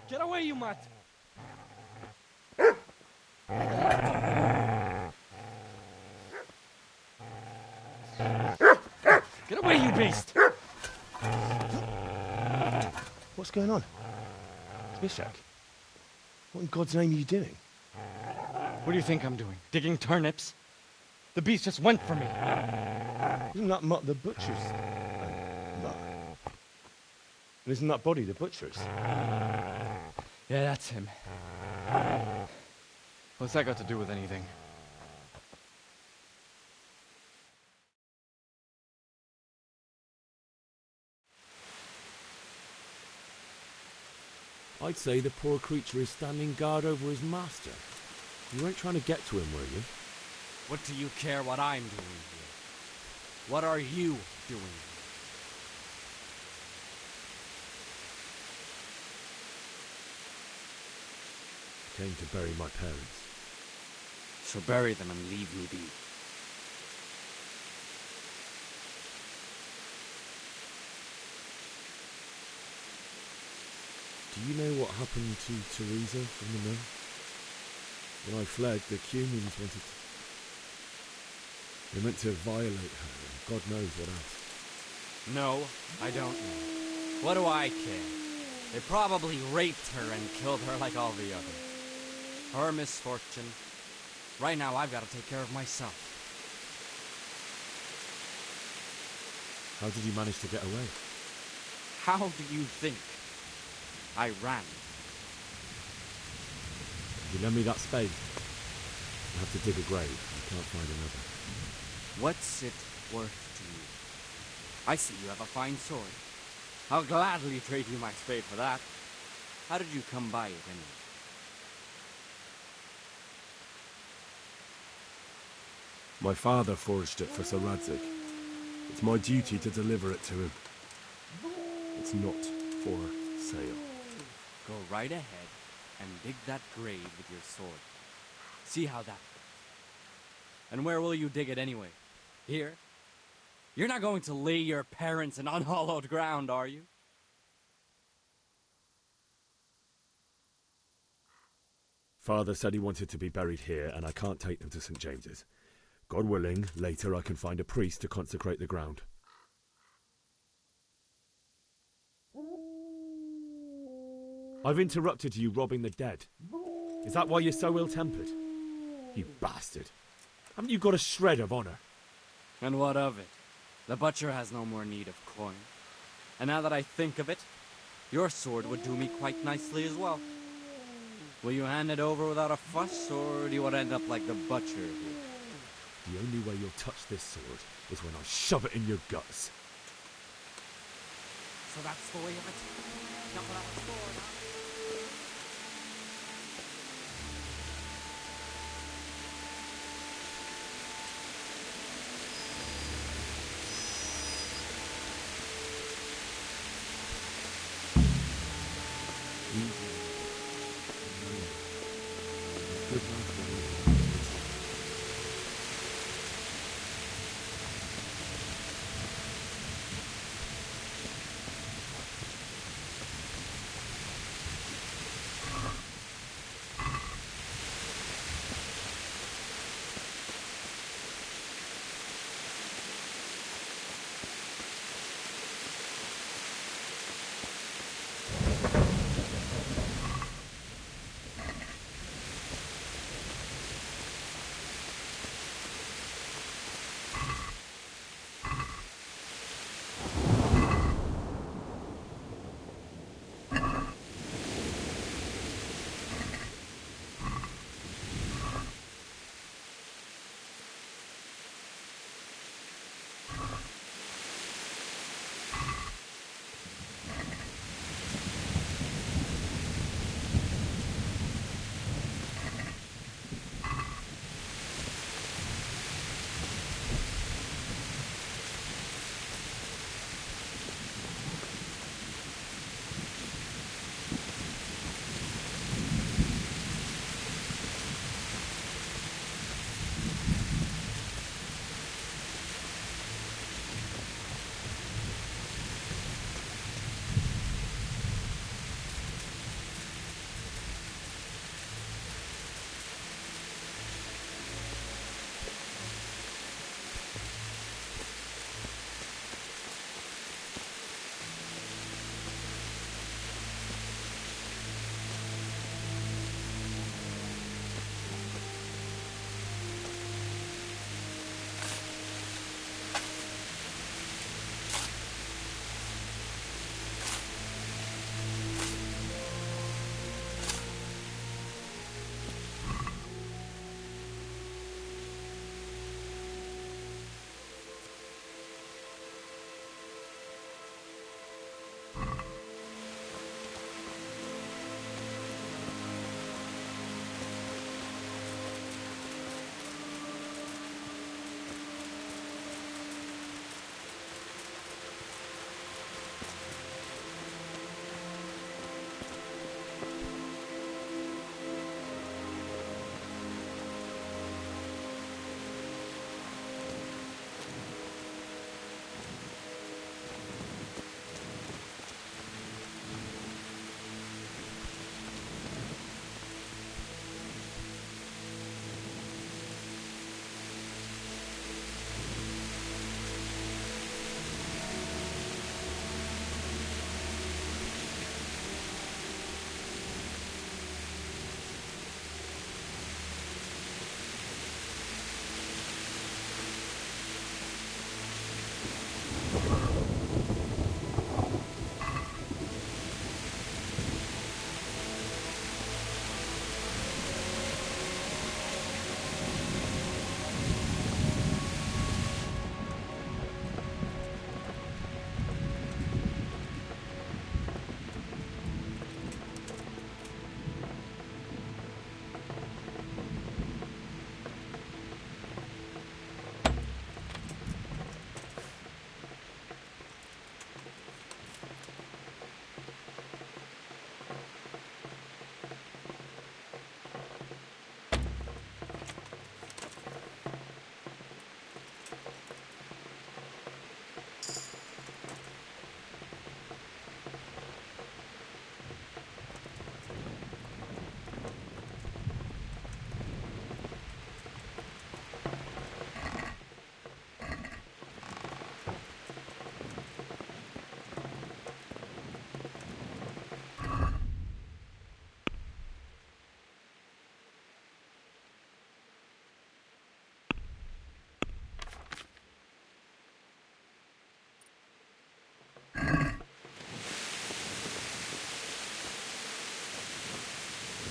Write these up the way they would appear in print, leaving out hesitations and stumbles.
Get away, you mutt! Get away, you beast! What's going on? Mishak, what in God's name are you doing? What do you think I'm doing? Digging turnips? The beast just went for me. Isn't that Mutt the butcher's? Mutt. And isn't that body the butcher's? Yeah, that's him. What's that got to do with anything? I'd say the poor creature is standing guard over his master. You weren't trying to get to him, were you? What do you care what I'm doing here? What are you doing here? Came to bury my parents. So bury them and leave me be. Do you know what happened to Teresa from the mill? When I fled, the Cumans wanted to... They meant to violate her, and God knows what else. No, I don't know. What do I care? They probably raped her and killed her like all the others. Her misfortune. Right now, I've got to take care of myself. How did you manage to get away? How do you think? I ran. You lend me that spade? I have to dig a grave. I can't find another. What's it worth to you? I see you have a fine sword. I'll gladly trade you my spade for that. How did you come by it anyway? My father forged it for Sir Radzig. It's my duty to deliver it to him. It's not for sale. Go right ahead and dig that grave with your sword. See how that goes. And where will you dig it anyway? Here? You're not going to lay your parents in unhallowed ground, are you? Father said he wanted to be buried here, and I can't take them to St. James's. God willing, later I can find a priest to consecrate the ground. I've interrupted you robbing the dead. Is that why you're so ill-tempered? You bastard. Haven't you got a shred of honor? And what of it? The butcher has no more need of coin. And now that I think of it, your sword would do me quite nicely as well. Will you hand it over without a fuss, or do you want to end up like the butcher here? The only way you'll touch this sword is when I shove it in your guts. So that's the way of it? Not without a sword, huh? Good night.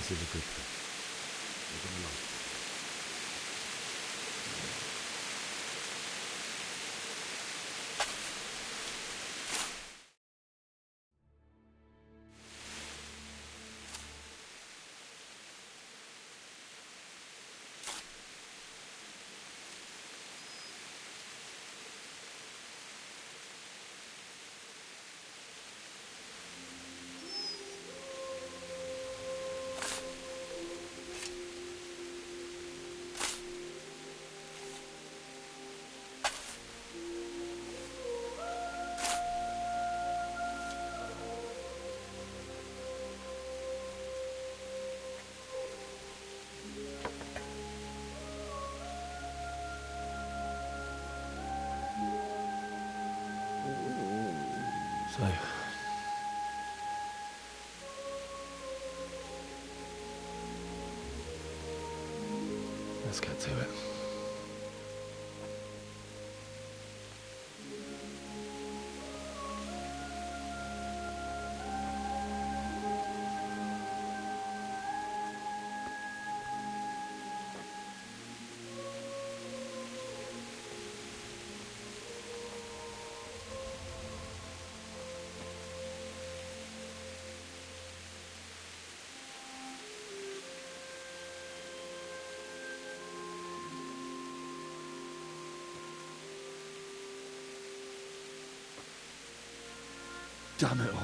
This is a good thing. You're gonna like it. So, let's get to it. Damn it all.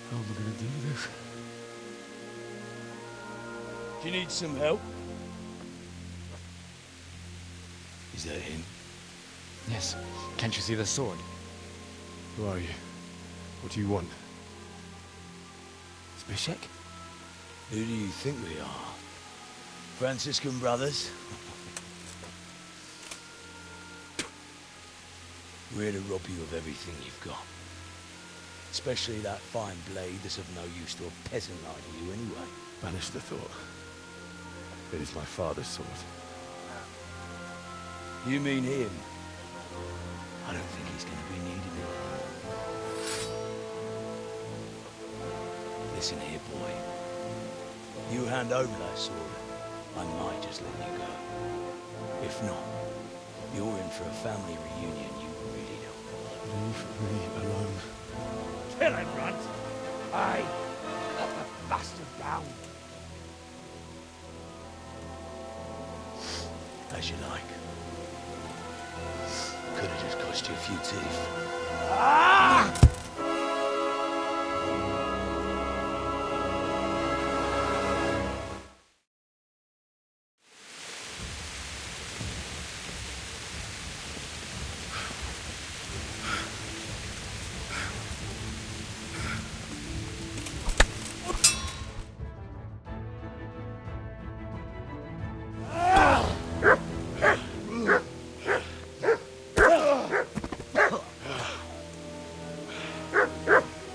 How am I going to do this? Do you need some help? Is that him? Yes. Can't you see the sword? Who are you? What do you want? Zbyszek? Who do you think we are? Franciscan brothers? We're here to rob you of everything you've got. Especially that fine blade that's of no use to a peasant like you anyway. Banish the thought. It is my father's sword. You mean him? I don't think he's going to be needing it. Listen here, boy. You hand over that sword, I might just let you go. If not, you're in for a family reunion you really don't want. Leave me alone. Kill him, Runt! Aye! Cut the bastard down! As you like. Could have just cost you a few teeth. Ah!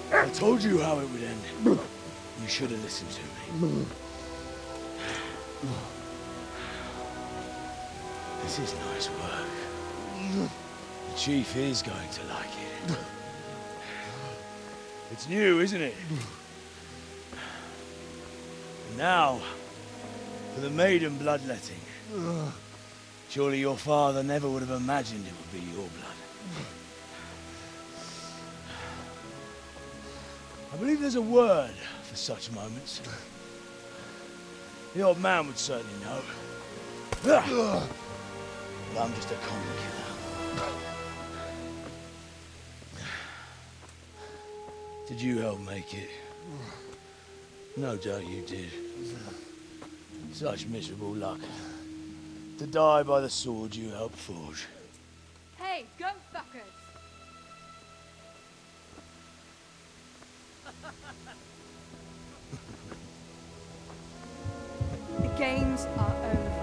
I told you how it would end. You should have listened to me. This is nice work. The chief is going to like it. It's new, isn't it? And now, for the maiden bloodletting. Surely your father never would have imagined it would be your blood. I believe there's a word for such moments. The old man would certainly know. But I'm just a common killer. Did you help make it? No doubt you did. Such miserable luck. To die by the sword you helped forge. Hey, go fuckers! The games are over.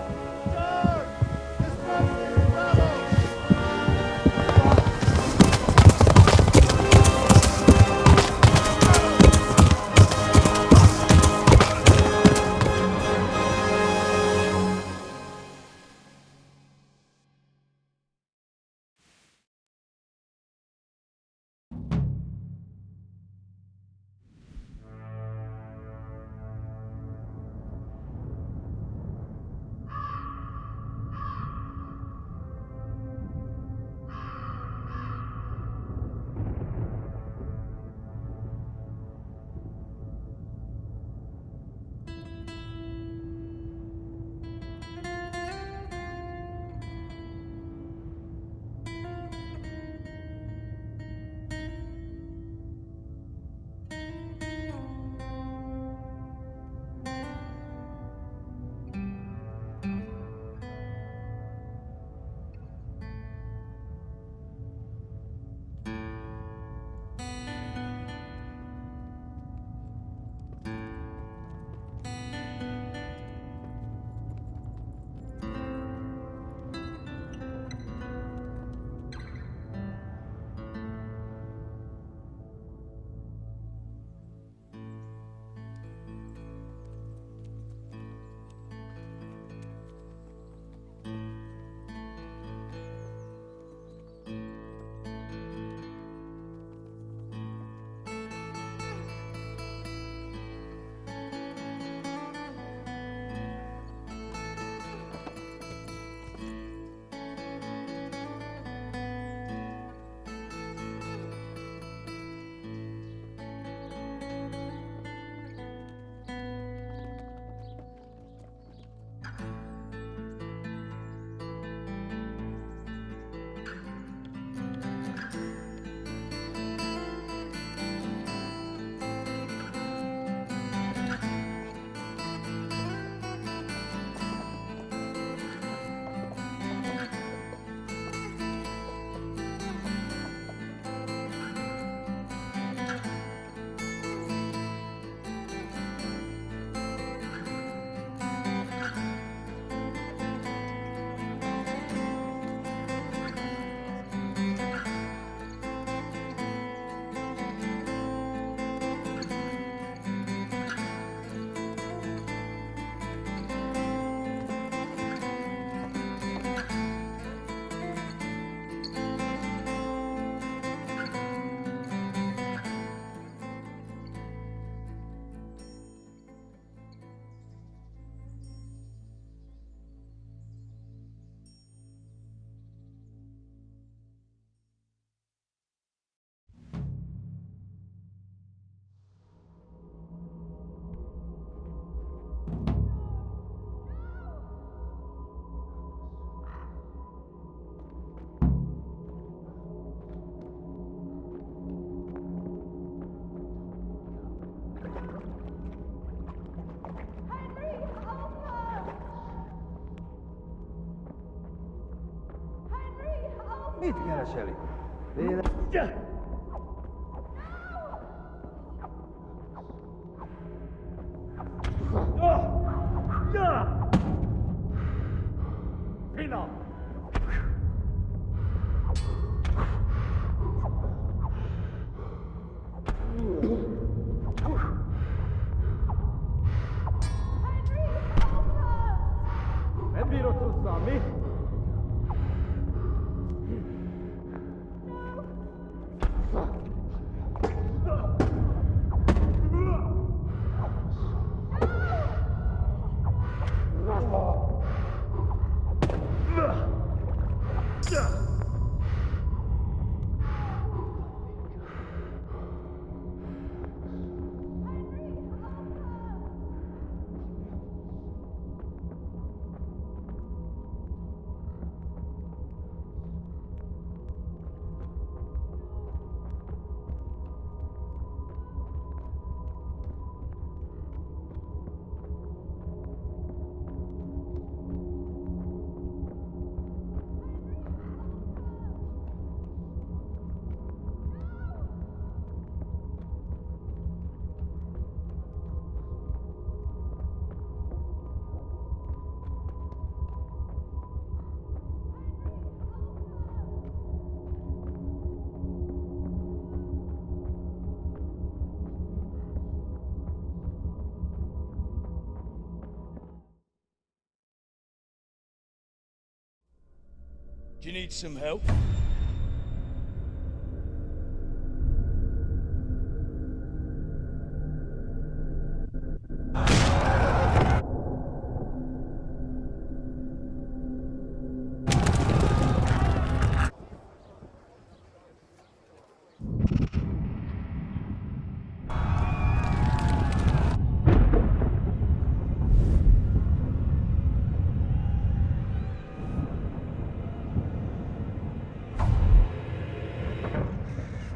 Do you need some help?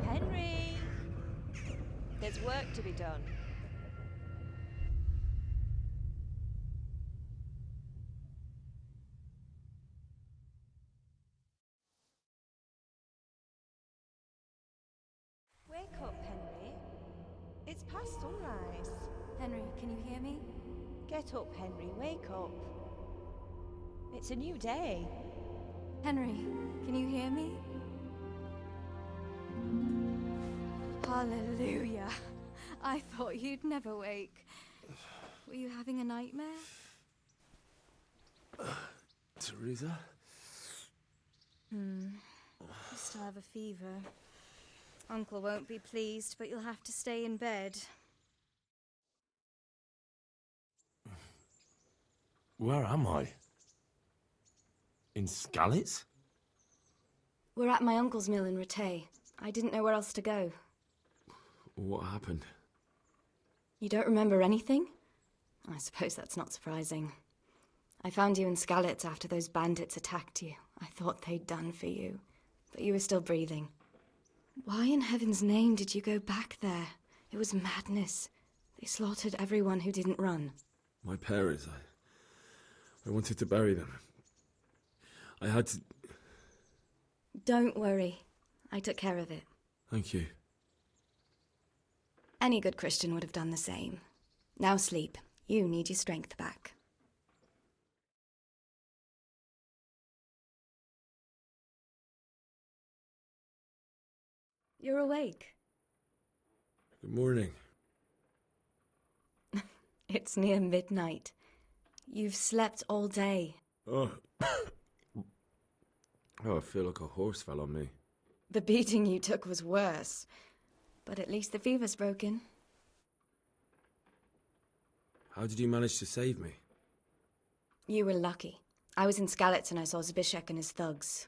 Henry! There's work to be done. Wake up, Henry. It's past sunrise. Henry, can you hear me? Get up, Henry. Wake up. It's a new day. Henry, can you hear me? Hallelujah. I thought you'd never wake. Were you having a nightmare? Teresa? You still have a fever. Uncle won't be pleased, but you'll have to stay in bed. Where am I? In Skalitz? We're at my uncle's mill in Rattay. I didn't know where else to go. What happened? You don't remember anything? I suppose that's not surprising. I found you in Skalitz after those bandits attacked you. I thought they'd done for you, but you were still breathing. Why in heaven's name did you go back there? It was madness. They slaughtered everyone who didn't run. My parents, I wanted to bury them. I had to... Don't worry. I took care of it. Thank you. Any good Christian would have done the same. Now sleep. You need your strength back. You're awake. Good morning. It's near midnight. You've slept all day. Oh. I feel like a horse fell on me. The beating you took was worse. But at least the fever's broken. How did you manage to save me? You were lucky. I was in Skalitz and I saw Zbyszek and his thugs.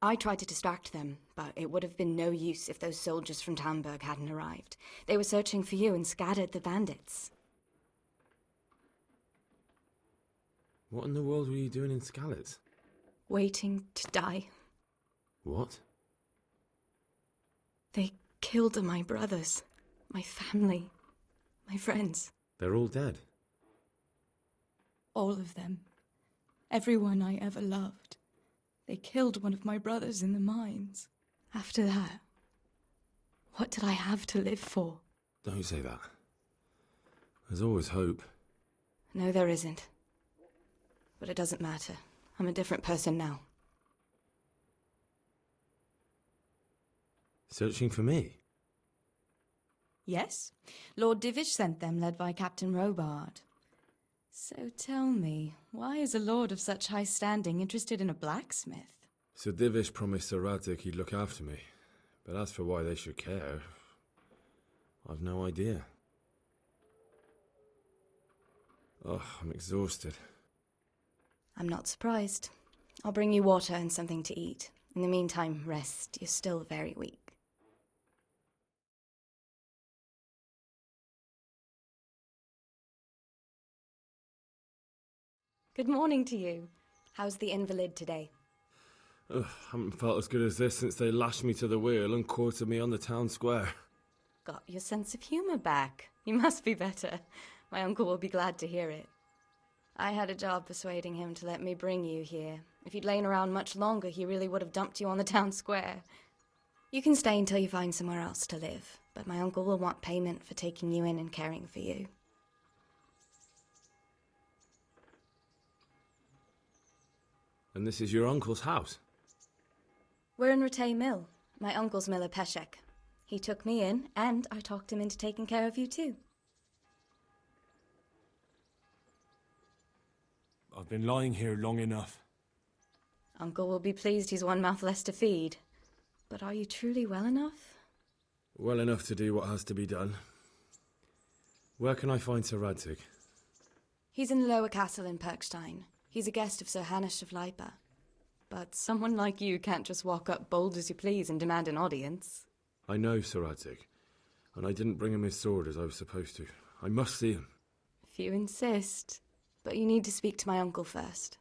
I tried to distract them, but it would have been no use if those soldiers from Tamburg hadn't arrived. They were searching for you and scattered the bandits. What in the world were you doing in Skalitz? Waiting to die. What? They killed my brothers, my family, my friends. They're all dead. All of them. Everyone I ever loved. They killed one of my brothers in the mines. After that, what did I have to live for? Don't say that. There's always hope. No, there isn't. But it doesn't matter. I'm a different person now. Searching for me? Yes, Lord Divish sent them, led by Captain Robard. So tell me, why is a lord of such high standing interested in a blacksmith? Sir Divish promised Sir Radzig he'd look after me. But as for why they should care, I've no idea. Oh, I'm exhausted. I'm not surprised. I'll bring you water and something to eat. In the meantime, rest. You're still very weak. Good morning to you. How's the invalid today? Ugh, haven't felt as good as this since they lashed me to the wheel and quartered me on the town square. Got your sense of humor back. You must be better. My uncle will be glad to hear it. I had a job persuading him to let me bring you here. If you'd lain around much longer, he really would have dumped you on the town square. You can stay until you find somewhere else to live, but my uncle will want payment for taking you in and caring for you. And this is your uncle's house? We're in Ratay Mill, my uncle's mill at Peshek. He took me in, and I talked him into taking care of you too. I've been lying here long enough. Uncle will be pleased he's one mouth less to feed. But are you truly well enough? Well enough to do what has to be done. Where can I find Sir Radzig? He's in the lower castle in Perkstein. He's a guest of Sir Hanush of Leipa. But someone like you can't just walk up bold as you please and demand an audience. I know Sir Radzig, and I didn't bring him his sword as I was supposed to. I must see him. If you insist. But you need to speak to my uncle first.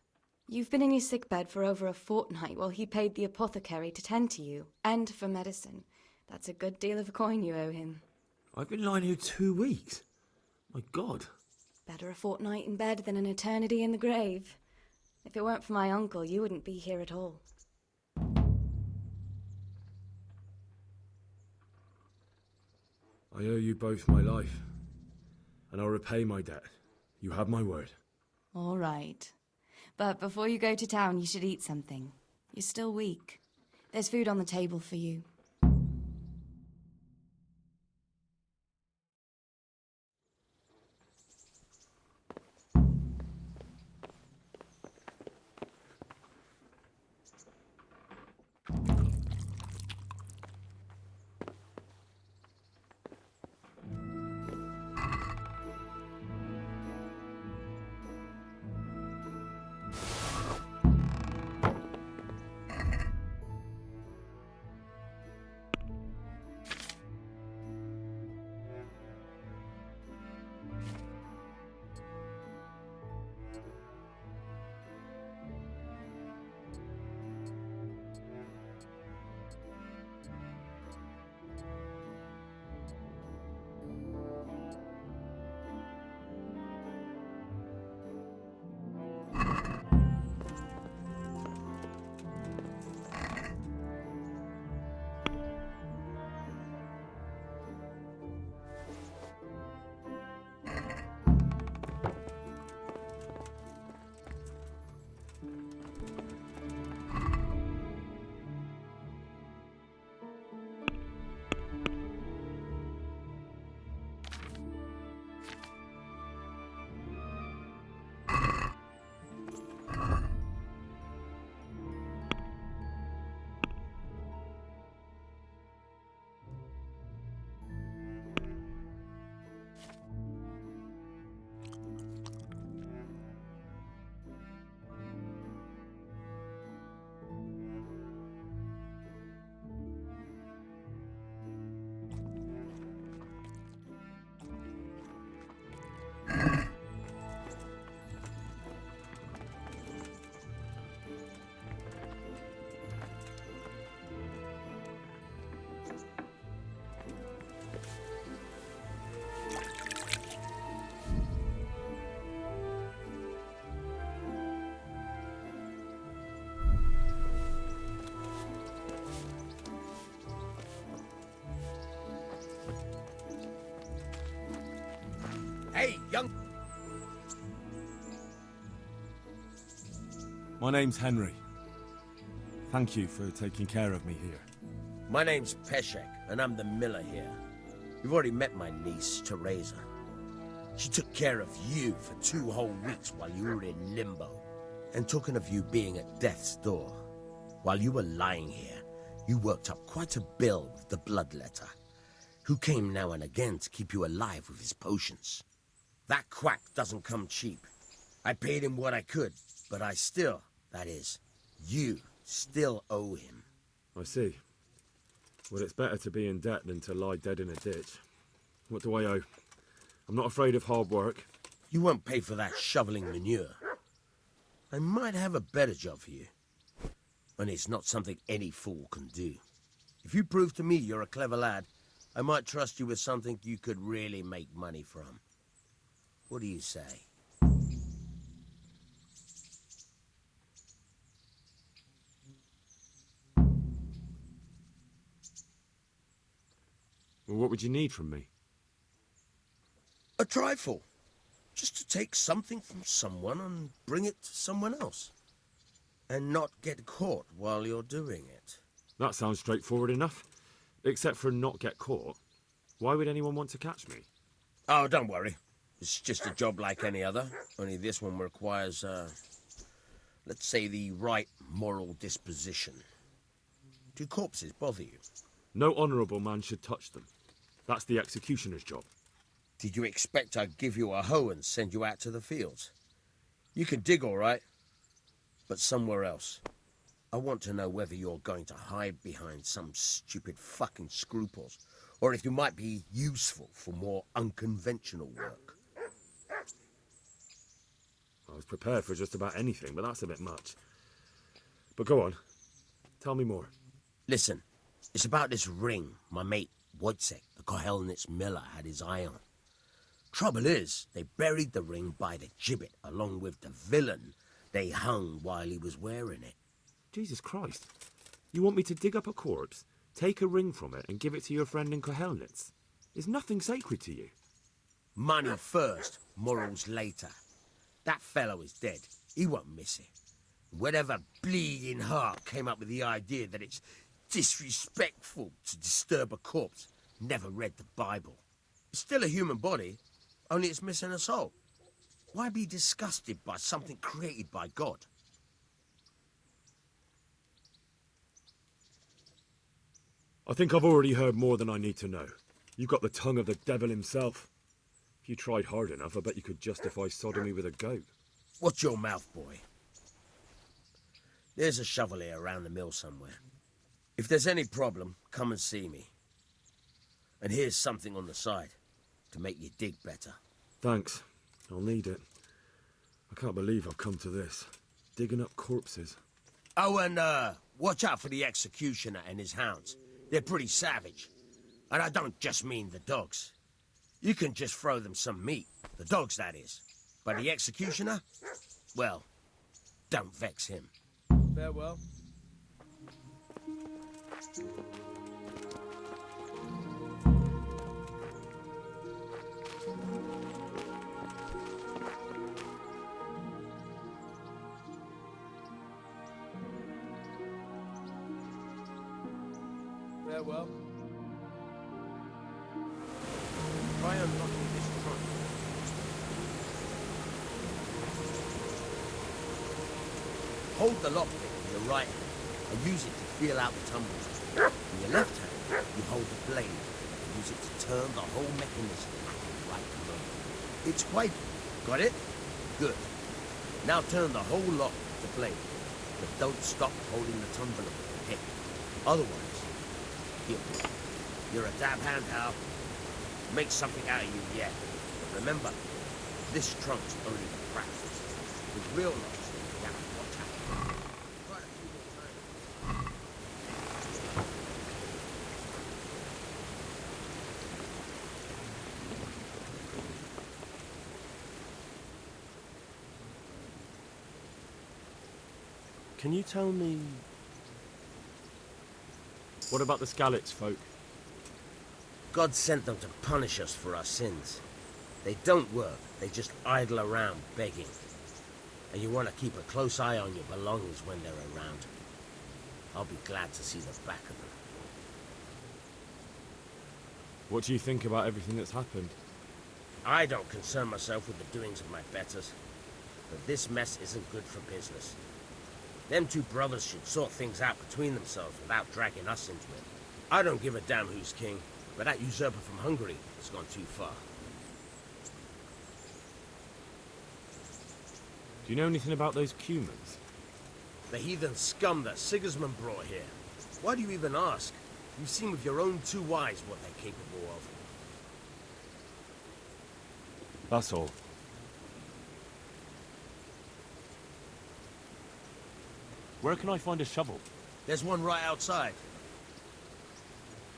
You've been in your sickbed for over a fortnight while he paid the apothecary to tend to you, and for medicine. That's a good deal of coin you owe him. I've been lying here 2 weeks. My God. Better a fortnight in bed than an eternity in the grave. If it weren't for my uncle, you wouldn't be here at all. I owe you both my life, and I'll repay my debt. You have my word. All right. But before you go to town, you should eat something. You're still weak. There's food on the table for you. Hey, young... My name's Henry. Thank you for taking care of me here. My name's Peshek, and I'm the miller here. You've already met my niece, Teresa. She took care of you for 2 whole weeks while you were in limbo. And talking of you being at death's door, while you were lying here, you worked up quite a bill with the bloodletter, who came now and again to keep you alive with his potions. That quack doesn't come cheap. I paid him what I could, but I still, that is, you still owe him. I see. Well, it's better to be in debt than to lie dead in a ditch. What do I owe? I'm not afraid of hard work. You won't pay for that shoveling manure. I might have a better job for you. And it's not something any fool can do. If you prove to me you're a clever lad, I might trust you with something you could really make money from. What do you say? Well, what would you need from me? A trifle. Just to take something from someone and bring it to someone else. And not get caught while you're doing it. That sounds straightforward enough. Except for not get caught. Why would anyone want to catch me? Oh, don't worry. It's just a job like any other. Only this one requires, let's say, the right moral disposition. Do corpses bother you? No honourable man should touch them. That's the executioner's job. Did you expect I'd give you a hoe and send you out to the fields? You can dig all right, but somewhere else. I want to know whether you're going to hide behind some stupid fucking scruples, or if you might be useful for more unconventional work. I was prepared for just about anything, but that's a bit much. But go on. Tell me more. Listen, it's about this ring my mate Wojciech, the Kohelnitz miller, had his eye on. Trouble is, they buried the ring by the gibbet along with the villain they hung while he was wearing it. Jesus Christ. You want me to dig up a corpse, take a ring from it, and give it to your friend in Kohelnitz? Is nothing sacred to you? Money first, morals later. That fellow is dead. He won't miss it. Whatever bleeding heart came up with the idea that it's disrespectful to disturb a corpse never read the Bible. It's still a human body, only it's missing a soul. Why be disgusted by something created by God? I think I've already heard more than I need to know. You've got the tongue of the devil himself. If you tried hard enough, I bet you could justify sodomy with a goat. Watch your mouth, boy. There's a shovel here around the mill somewhere. If there's any problem, come and see me. And here's something on the side to make you dig better. Thanks. I'll need it. I can't believe I've come to this. Digging up corpses. Oh, and watch out for the executioner and his hounds. They're pretty savage. And I don't just mean the dogs. You can just throw them some meat. The dogs, that is. But the executioner? Well, don't vex him. Farewell. Farewell. Try unlocking this trunk. Hold the lockpick in your right hand and use it to feel out the tumbles. In your left hand, you hold the blade and use it to turn the whole mechanism at the right moment. It's quite... Got it? Good. Now turn the whole lock with the blade, but don't stop holding the tumbler with the pick. Otherwise, you're a dab hand, Hal. Make something out of you yet. But remember, this trunk's only for practice. With real locks, you have to watch out. Try a few more times. Can you tell me... What about the Skalitz folk? God sent them to punish us for our sins. They don't work, they just idle around begging. And you want to keep a close eye on your belongings when they're around. I'll be glad to see the back of them. What do you think about everything that's happened? I don't concern myself with the doings of my betters, but this mess isn't good for business. Them two brothers should sort things out between themselves without dragging us into it. I don't give a damn who's king, but that usurper from Hungary has gone too far. Do you know anything about those Cumans? The heathen scum that Sigismund brought here. Why do you even ask? You've seen with your own two eyes what they're capable of. That's all. Where can I find a shovel? There's one right outside.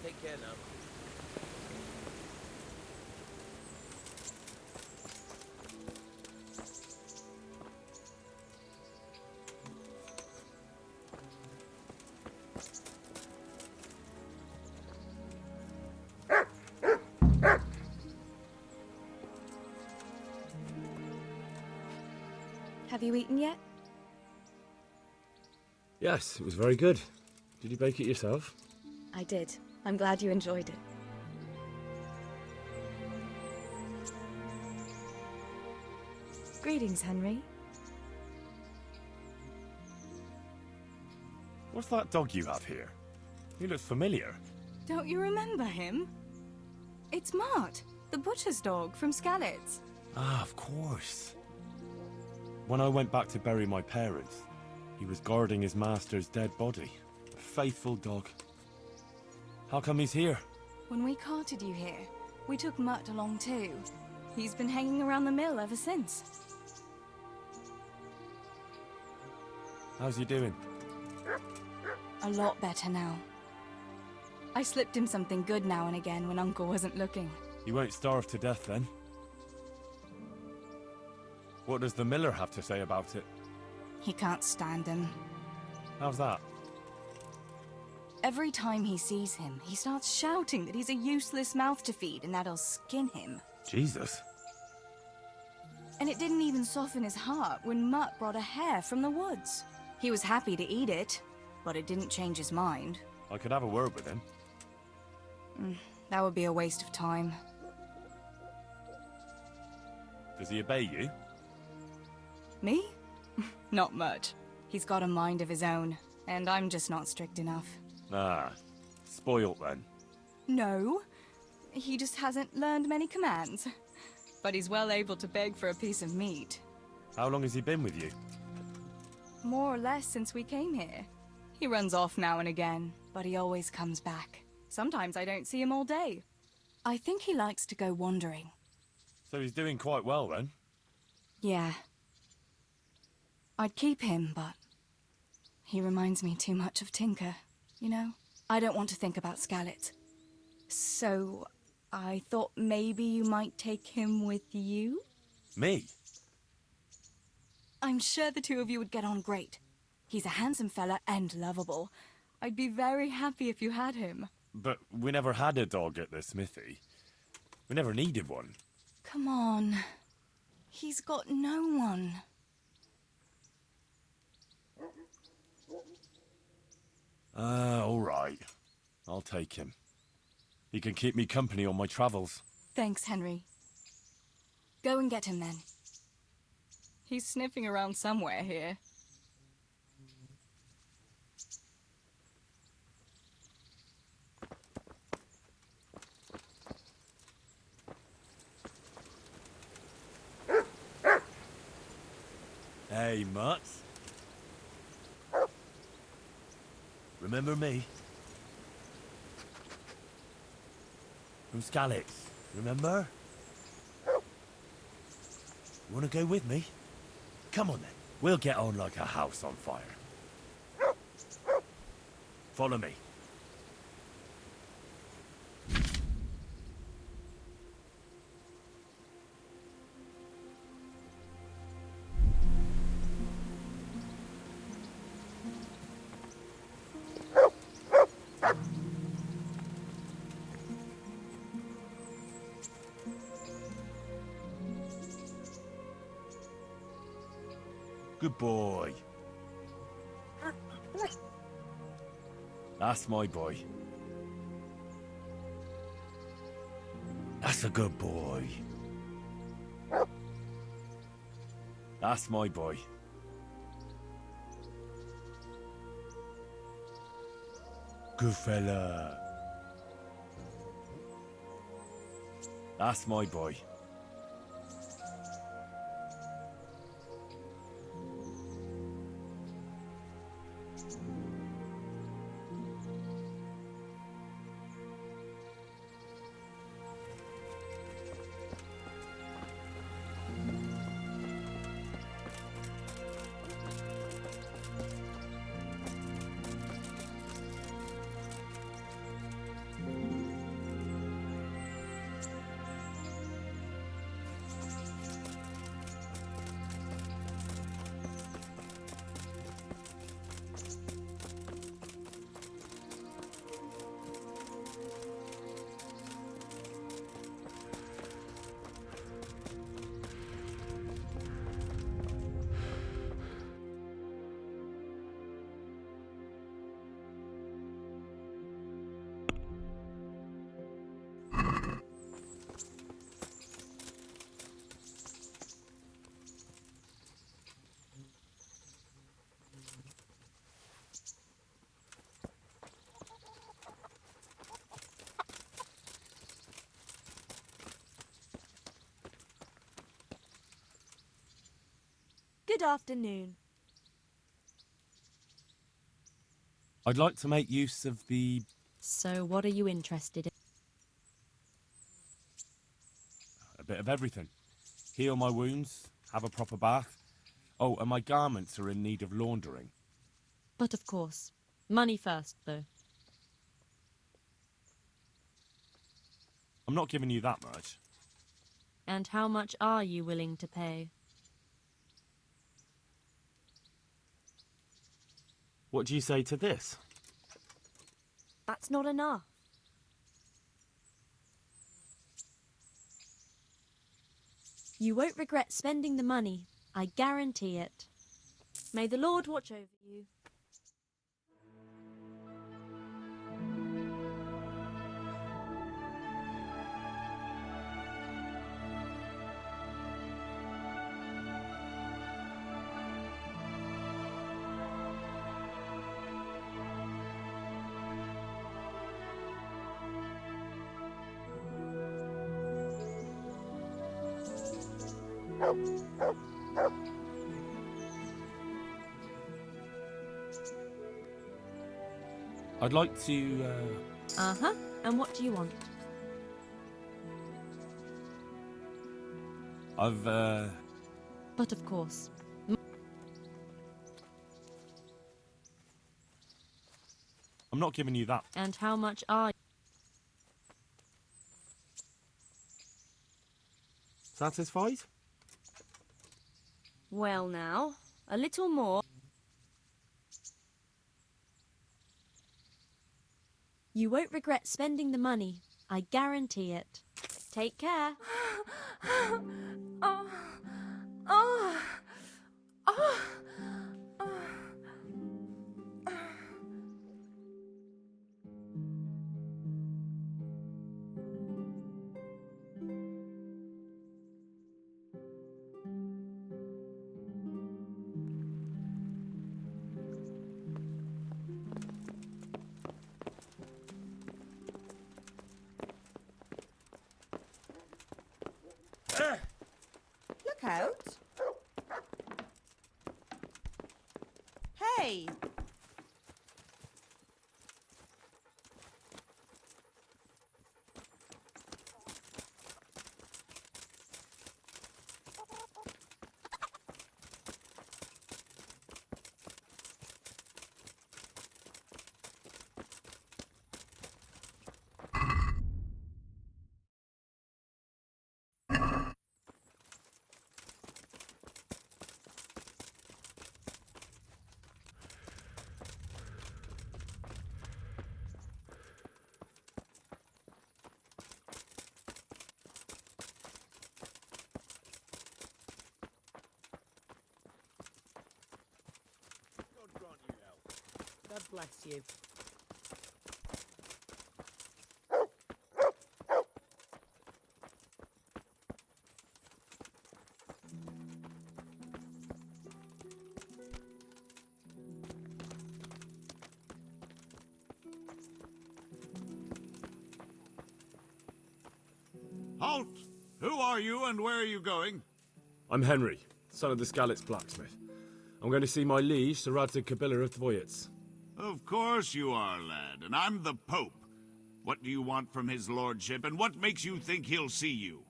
Take care now. Have you eaten yet? Yes, it was very good. Did you bake it yourself? I did. I'm glad you enjoyed it. Greetings, Henry. What's that dog you have here? He looks familiar. Don't you remember him? It's Mart, the butcher's dog from Skalitz. Ah, of course. When I went back to bury my parents, he was guarding his master's dead body. A faithful dog. How come he's here? When we carted you here, we took Mutt along too. He's been hanging around the mill ever since. How's he doing? A lot better now. I slipped him something good now and again when Uncle wasn't looking. He won't starve to death then. What does the miller have to say about it? He can't stand him. How's that? Every time he sees him, he starts shouting that he's a useless mouth to feed and that'll skin him. Jesus. And it didn't even soften his heart when Mutt brought a hare from the woods. He was happy to eat it, but it didn't change his mind. I could have a word with him. That would be a waste of time. Does he obey you? Me? Not much. He's got a mind of his own, and I'm just not strict enough. Ah, spoilt then. No, he just hasn't learned many commands. But he's well able to beg for a piece of meat. How long has he been with you? More or less since we came here. He runs off now and again, but he always comes back. Sometimes I don't see him all day. I think he likes to go wandering. So he's doing quite well then? Yeah. I'd keep him, but he reminds me too much of Tinker, you know? I don't want to think about Skalitz. So I thought maybe you might take him with you? Me? I'm sure the two of you would get on great. He's a handsome fella and lovable. I'd be very happy if you had him. But we never had a dog at the smithy. We never needed one. Come on. He's got no one. All right. I'll take him. He can keep me company on my travels. Thanks, Henry. Go and get him then. He's sniffing around somewhere here. Hey, Mutt. Remember me? From Skalitz, remember? You want to go with me? Come on then. We'll get on like a house on fire. Follow me. Good boy. That's my boy. That's a good boy. That's my boy. Good fella. That's my boy. Good afternoon. I'd like to make use of the... So what are you interested in? a bit of everything. Heal my wounds, have a proper bath. Oh, and my garments are in need of laundering. But of course. Money first, though. I'm not giving you that much. And how much are you willing to pay? What do you say to this? That's not enough. You won't regret spending the money. I guarantee it. May the Lord watch over you. I'd like to, Uh-huh. And what do you want? But of course. I'm not giving you that. And how much are you? Satisfied? Well now, a little more. You won't regret spending the money. I guarantee it. Take care. Look out. Hey! bless you. Halt! Who are you and where are you going? I'm Henry, son of the Skalitz blacksmith. I'm going to see my liege, Sir Radzig Kabila of Dvoyets. Of course you are, lad, and I'm the Pope. What do you want from his lordship, and what makes you think he'll see you?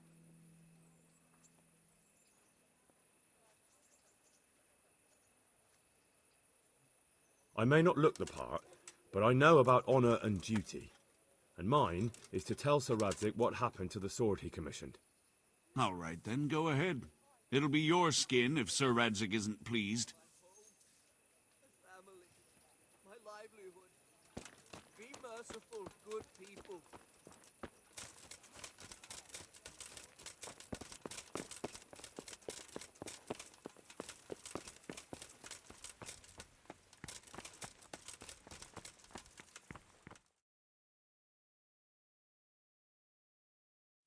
I may not look the part, but I know about honour and duty. And mine is to tell Sir Radzig what happened to the sword he commissioned. All right, then, go ahead. It'll be your skin if Sir Radzig isn't pleased. Family, my livelihood. Be merciful, good people.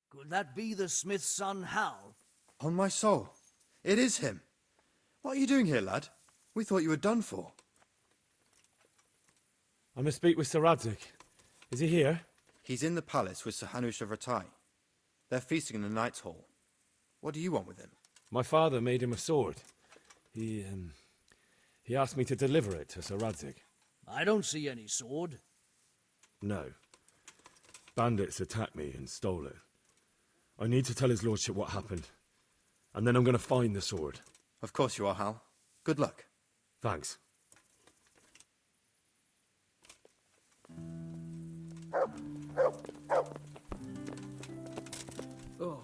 Could that be the smith's son, Hal? On my soul, it is him. What are you doing here, lad? We thought you were done for. I must speak with Sir Radzig. Is he here? He's in the palace with Sir Hanush of Ratai. They're feasting in the Knight's Hall. What do you want with him? My father made him a sword. He asked me to deliver it to Sir Radzig. I don't see any sword. No. Bandits attacked me and stole it. I need to tell his lordship what happened. And then I'm going to find the sword. Of course you are, Hal. Good luck. Thanks. Oh.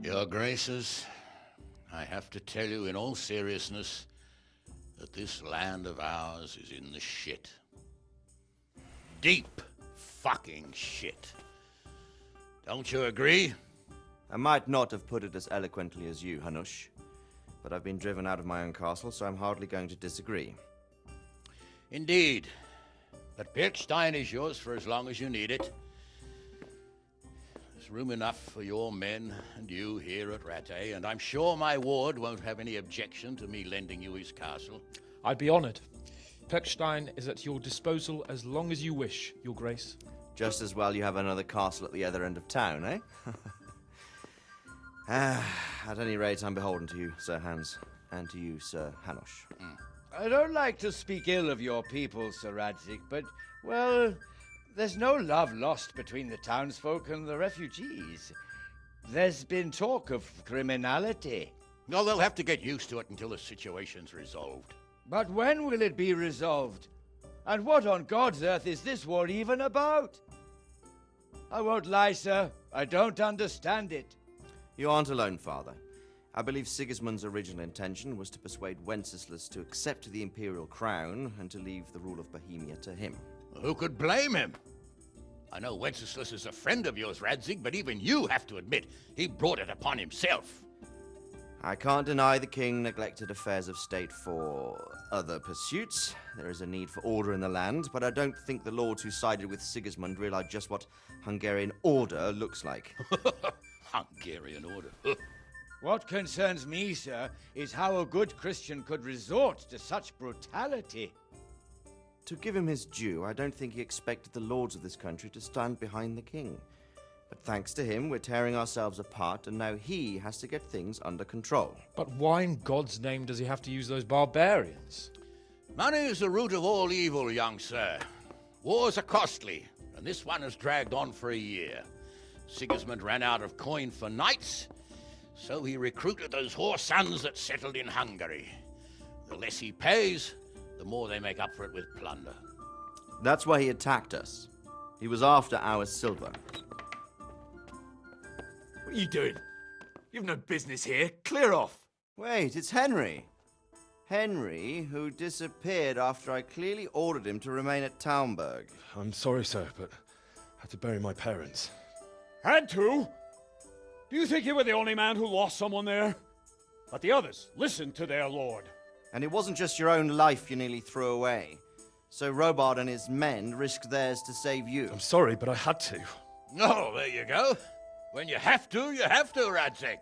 Your Graces, I have to tell you in all seriousness that this land of ours is in the shit. Deep fucking shit. Don't you agree? I might not have put it as eloquently as you, Hanush, but I've been driven out of my own castle, so I'm hardly going to disagree. Indeed. But Birkstein is yours for as long as you need it. There's room enough for your men and you here at Rattay, and I'm sure my ward won't have any objection to me lending you his castle. I'd be honoured. Pechstein is at your disposal as long as you wish, Your Grace. Just as well you have another castle at the other end of town, eh? At any rate, I'm beholden to you, Sir Hans, and to you, Sir Hanush. I don't like to speak ill of your people, Sir Radzig, but, well, there's no love lost between the townsfolk and the refugees. There's been talk of criminality. Well, they'll have to get used to it until the situation's resolved. But when will it be resolved? And what on God's earth is this war even about? I won't lie, sir. I don't understand it. You aren't alone, Father. I believe Sigismund's original intention was to persuade Wenceslas to accept the imperial crown and to leave the rule of Bohemia to him. Who could blame him? I know Wenceslas is a friend of yours, Radzig, but even you have to admit he brought it upon himself. I can't deny the king neglected affairs of state for other pursuits. There is a need for order in the land, but I don't think the lords who sided with Sigismund realized just what Hungarian order looks like. Hungarian order? What concerns me, sir, is how a good Christian could resort to such brutality. To give him his due, I don't think he expected the lords of this country to stand behind the king. But thanks to him, we're tearing ourselves apart, and now he has to get things under control. But why in God's name does he have to use those barbarians? Money is the root of all evil, young sir. Wars are costly, and this one has dragged on for a year. Sigismund ran out of coin for knights, so he recruited those whore sons that settled in Hungary. The less he pays, the more they make up for it with plunder. That's why he attacked us. He was after our silver. What are you doing? You've no business here. Clear off. Wait, it's Henry. Henry, who disappeared after I clearly ordered him to remain at Townburg. I'm sorry, sir, but I had to bury my parents. Had to? Do you think you were the only man who lost someone there? But the others listened to their lord. And it wasn't just your own life you nearly threw away. So Robard and his men risked theirs to save you. I'm sorry, but I had to. Oh, there you go. When you have to, Radzig.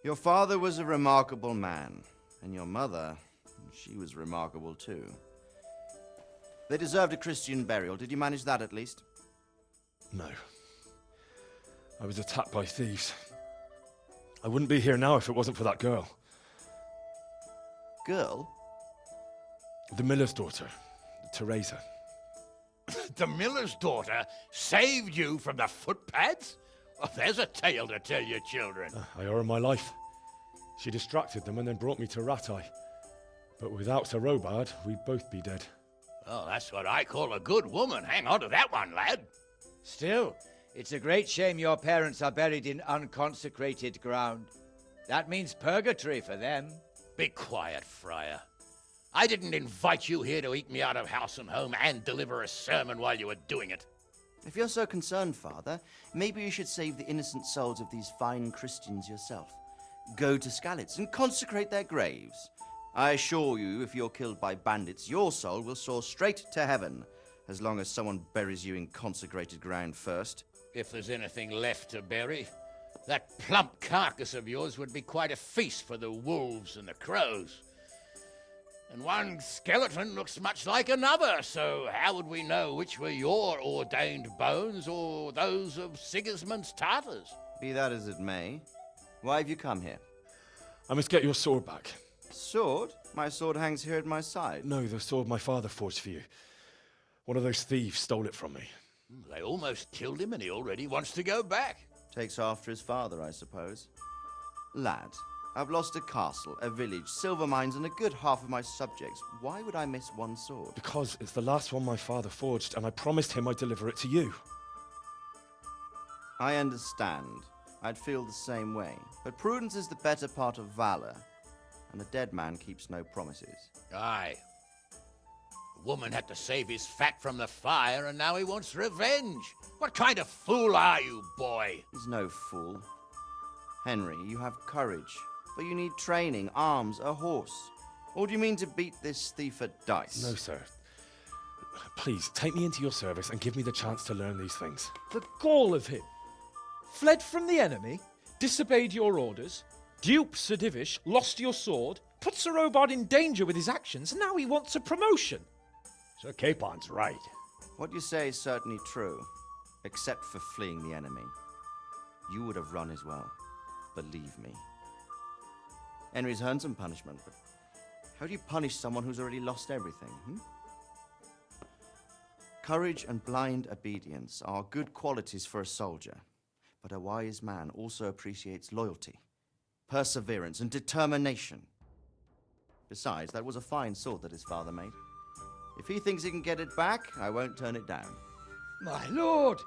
Your father was a remarkable man, and your mother, she was remarkable too. They deserved a Christian burial. Did you manage that at least? No. I was attacked by thieves. I wouldn't be here now if it wasn't for that girl. Girl? The miller's daughter, Teresa. The miller's daughter saved you from the footpads? Well, there's a tale to tell your children. I owe her my life. She distracted them and then brought me to Rattay. But without Sir Robard, we'd both be dead. Oh, that's what I call a good woman. Hang on to that one, lad. Still, it's a great shame your parents are buried in unconsecrated ground. That means purgatory for them. Be quiet, Friar. I didn't invite you here to eat me out of house and home and deliver a sermon while you were doing it. If you're so concerned, Father, maybe you should save the innocent souls of these fine Christians yourself. Go to Skalitz and consecrate their graves. I assure you, if you're killed by bandits, your soul will soar straight to heaven, as long as someone buries you in consecrated ground first. If there's anything left to bury, that plump carcass of yours would be quite a feast for the wolves and the crows. And one skeleton looks much like another, so how would we know which were your ordained bones or those of Sigismund's Tartars? Be that as it may, why have you come here? I must get your sword back. Sword? My sword hangs here at my side. No, the sword my father forged for you. One of those thieves stole it from me. They almost killed him and he already wants to go back. Takes after his father, I suppose. Lad, I've lost a castle, a village, silver mines, and a good half of my subjects. Why would I miss one sword? Because it's the last one my father forged, and I promised him I'd deliver it to you. I understand. I'd feel the same way. But prudence is the better part of valor, and a dead man keeps no promises. Aye. The woman had to save his fat from the fire, and now he wants revenge. What kind of fool are you, boy? He's no fool. Henry, you have courage, but you need training, arms, a horse. Or do you mean to beat this thief at dice? No, sir. Please, take me into your service and give me the chance to learn these things. The gall of him. Fled from the enemy, disobeyed your orders, duped Sir Divish, lost your sword, put Sir Robard in danger with his actions, and now he wants a promotion. Sir Capon's right. What you say is certainly true, except for fleeing the enemy. You would have run as well, believe me. Henry's earned some punishment, but how do you punish someone who's already lost everything, Courage and blind obedience are good qualities for a soldier, but a wise man also appreciates loyalty, perseverance, and determination. Besides, that was a fine sword that his father made. If he thinks he can get it back, I won't turn it down. My lord,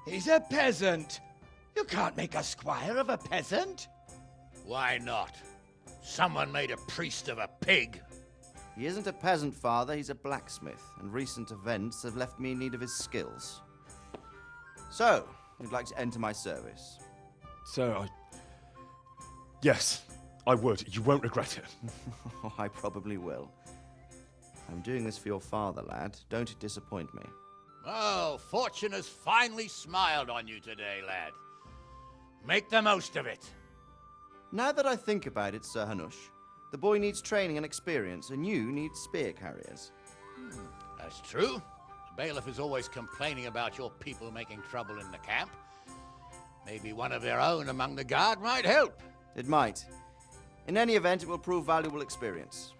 he's a peasant. You can't make a squire of a peasant. Why not? Someone made a priest of a pig. He isn't a peasant, Father. He's a blacksmith, and recent events have left me in need of his skills. So, you'd like to enter my service? Sir, Yes, I would. You won't regret it. I probably will. I'm doing this for your father, lad. Don't disappoint me. Oh, fortune has finally smiled on you today, lad. Make the most of it. Now that I think about it, Sir Hanush, the boy needs training and experience, and you need spear carriers. That's true. The bailiff is always complaining about your people making trouble in the camp. Maybe one of their own among the guard might help. It might. In any event, it will prove valuable experience.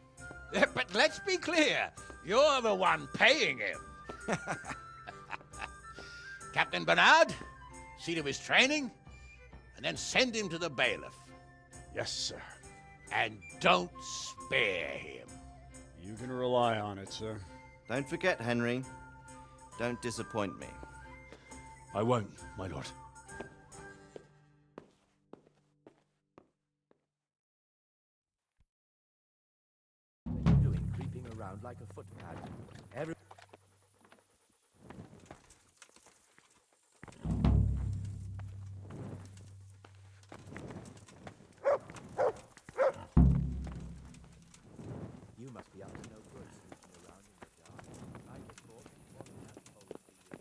But let's be clear. You're the one paying him. Captain Bernard, see to his training, and then send him to the bailiff. Yes, sir. And don't spare him. You can rely on it, sir. Don't forget, Henry. Don't disappoint me. I won't, my lord. footpad. Every You must be up to no good snooping around in the dark. I just thought it wasn't that cold for you.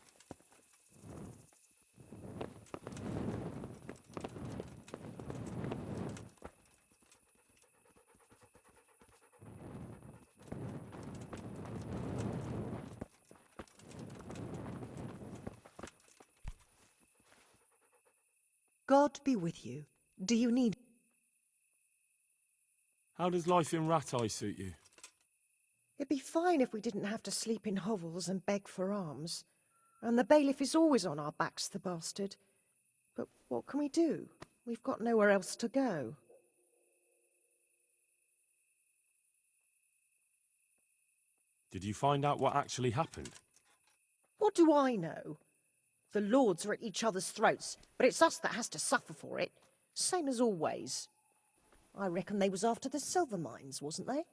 God be with you. Do you need... How does life in Rattay suit you? It'd be fine if we didn't have to sleep in hovels and beg for alms. And the bailiff is always on our backs, the bastard. But what can we do? We've got nowhere else to go. Did you find out what actually happened? What do I know? The lords are at each other's throats, but it's us that has to suffer for it. Same as always. I reckon they was after the silver mines, wasn't they?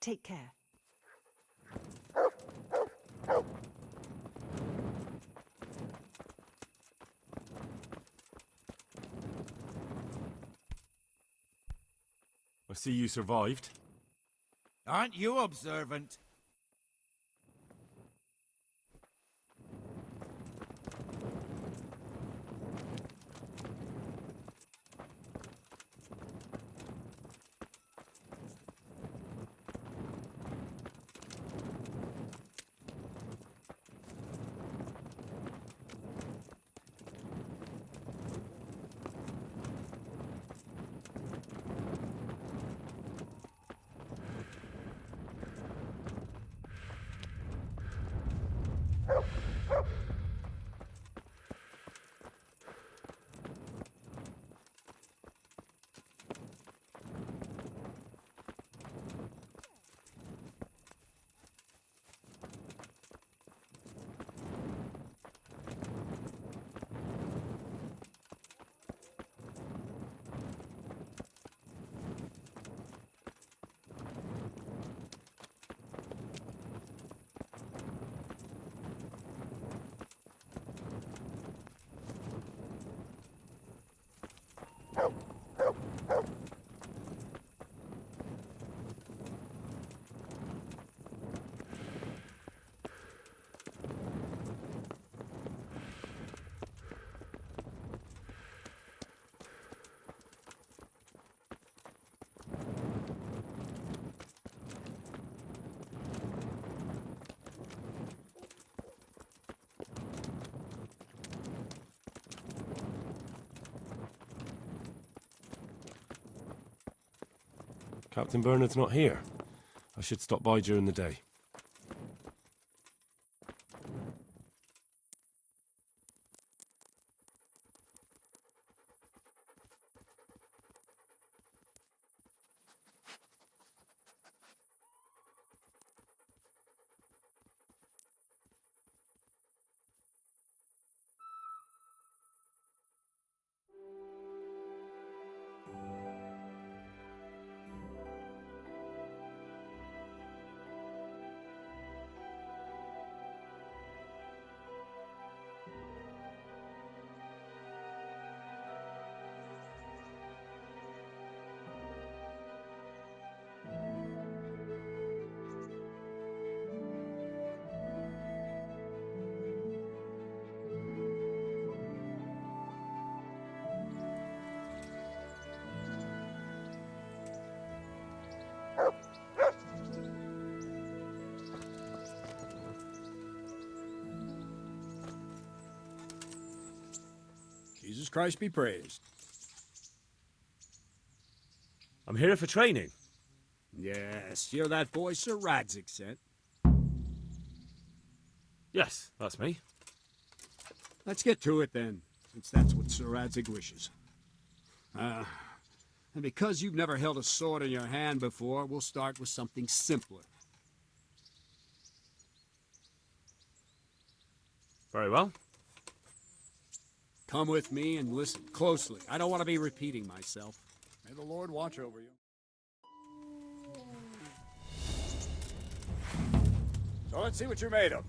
Take care. I see you survived. Aren't you observant? Captain Bernard's not here. I should stop by during the day. Jesus Christ be praised. I'm here for training. Yes, you're that boy Sir Radzik sent. Yes, that's me. Let's get to it then, since that's what Sir Radzik wishes. And because you've never held a sword in your hand before, we'll start with something simpler. Very well. Come with me and listen closely. I don't want to be repeating myself. May the Lord watch over you. let's see what you're made of.